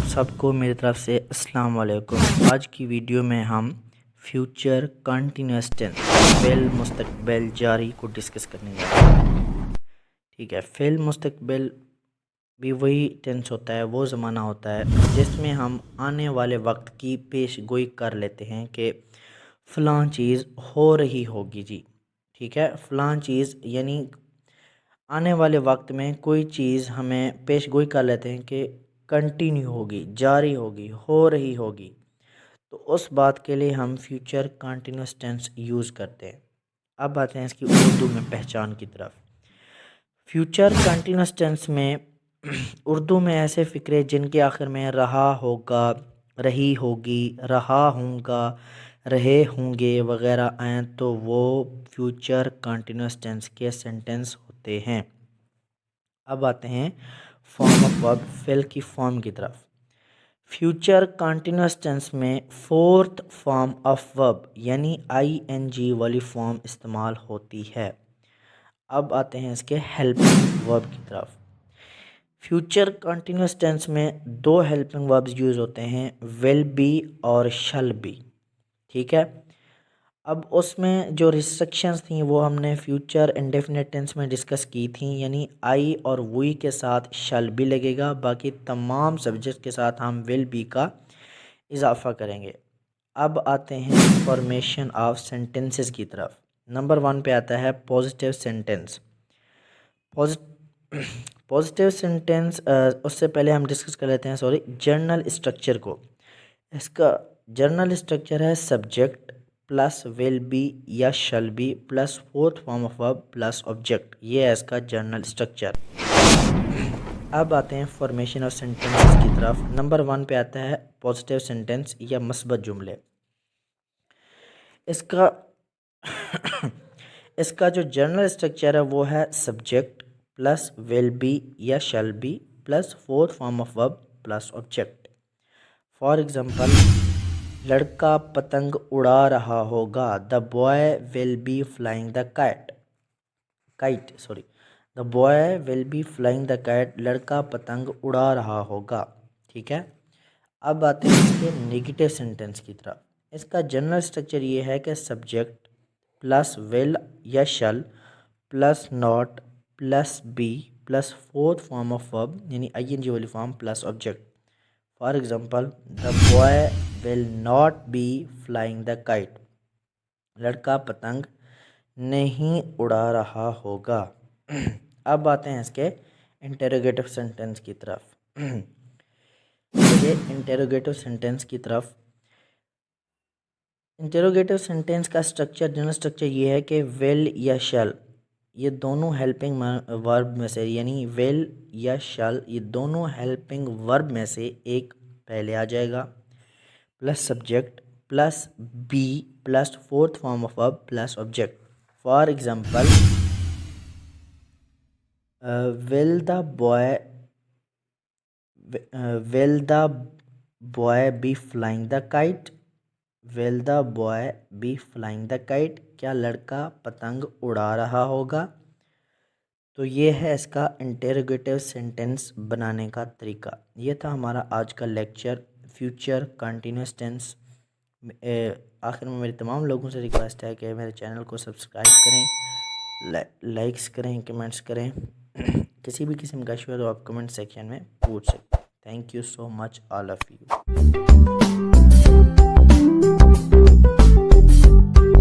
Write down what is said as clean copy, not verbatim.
सबको मेरी तरफ से अस्सलाम वालेकुम। आज की वीडियो में हम फ्यूचर कंटिन्यूस टेंस फ़िल मुस्तकबिल जारी को डिस्कस करने जा रहे हैं। ठीक है, फ़िल मुस्तकबिल भी वही टेंस होता है, वो ज़माना होता है जिसमें हम आने वाले वक्त की पेश गोई कर लेते हैं कि फ़लाँ चीज़ हो रही होगी जी। ठीक है, फ़लाँ चीज़ यानी आने वाले वक्त में कोई चीज़ हमें पेश गोई कर लेते हैं कि कंटिन्यू होगी, जारी होगी, हो रही होगी, तो उस बात के लिए हम फ्यूचर कंटिन्यूस टेंस यूज़ करते हैं। अब आते हैं इसकी उर्दू में पहचान की तरफ। फ्यूचर कंटिन्यूस टेंस में उर्दू में ऐसे फ़िक्रे जिनके आखिर में रहा होगा, रही होगी, रहा हूँगा, रहे होंगे वगैरह आएँ तो वो फ्यूचर कंटिन्यूस टेंस के सेंटेंस होते हैं। अब आते हैं फॉर्म ऑफ वर्ब फ़िल की फॉर्म की तरफ। फ्यूचर कंटिन्यूस टेंस में फोर्थ फॉर्म ऑफ वर्ब यानी आईएनजी वाली फॉर्म इस्तेमाल होती है। अब आते हैं इसके हेल्पिंग वर्ब की तरफ। फ्यूचर कंटिन्यूस टेंस में दो हेल्पिंग वर्ब्स यूज़ होते हैं, विल बी और शल बी। ठीक है, अब उसमें जो रिस्ट्रिक्शंस थी वो हमने फ्यूचर इंडेफिनिट टेंस में डिस्कस की थी, यानी आई और वुई के साथ शल भी लगेगा, बाकी तमाम सब्जेक्ट के साथ हम विल बी का इजाफा करेंगे। अब आते हैं फॉर्मेशन ऑफ सेंटेंसेस की तरफ। नंबर 1 पे आता है पॉजिटिव सेंटेंस। पॉजिटिव सेंटेंस उससे पहले हम डिस्कस कर लेते हैं जर्नल स्ट्रक्चर को। इसका जर्नल स्ट्रक्चर है सब्जेक्ट प्लस विल बी या शल B plus fourth form of verb plus object, ये है इसका जर्नल स्ट्रक्चर। अब आते हैं फॉर्मेशन ऑफ सेंटेंसेस की तरफ। नंबर 1 पे आता है पॉजिटिव सेंटेंस या मस्बत जुमले। इसका इसका जो जर्नल स्ट्रक्चर है वो है सब्जेक्ट प्लस विल बी या शल B plus fourth form of verb plus object. For example, लड़का पतंग उड़ा रहा होगा, the boy will be flying the the boy will be flying the kite, लड़का पतंग उड़ा रहा होगा। ठीक है, अब आते हैं इसके नेगेटिव सेंटेंस की तरफ। इसका जनरल स्ट्रक्चर ये है कि सब्जेक्ट प्लस विल या shall plus not plus be plus fourth form of verb यानी आईएनजी वाली form plus object. For example, the boy will not be flying the kite, लड़का पतंग नहीं उड़ा रहा होगा। अब आते हैं इसके इंटेरोगेटिव सेंटेंस की तरफ। ये इंटेरोगेटिव सेंटेंस की तरफ इंटेरोगेटिव सेंटेंस का स्ट्रक्चर, जनरल स्ट्रक्चर ये है कि विल या शल ये दोनों हेल्पिंग वर्ब में से, यानी विल या शल ये दोनों हेल्पिंग वर्ब में से एक पहले आ जाएगा plus subject plus be plus fourth form of verb plus object. For example, will the boy will the boy be flying the kite, will the boy be flying the kite, क्या लड़का पतंग उड़ा रहा होगा। तो ये है इसका इंटेरोगेटिव सेंटेंस बनाने का तरीका। ये था हमारा आज का लेक्चर फ्यूचर कंटिन्यूस टेंस। आखिर में मेरी तमाम लोगों से रिक्वेस्ट है कि मेरे चैनल को सब्सक्राइब करें, लाइक्स करें, कमेंट्स करें। किसी भी किस्म का इशू है तो आप कमेंट सेक्शन में पूछ सकते हैं। Thank you so much all of you.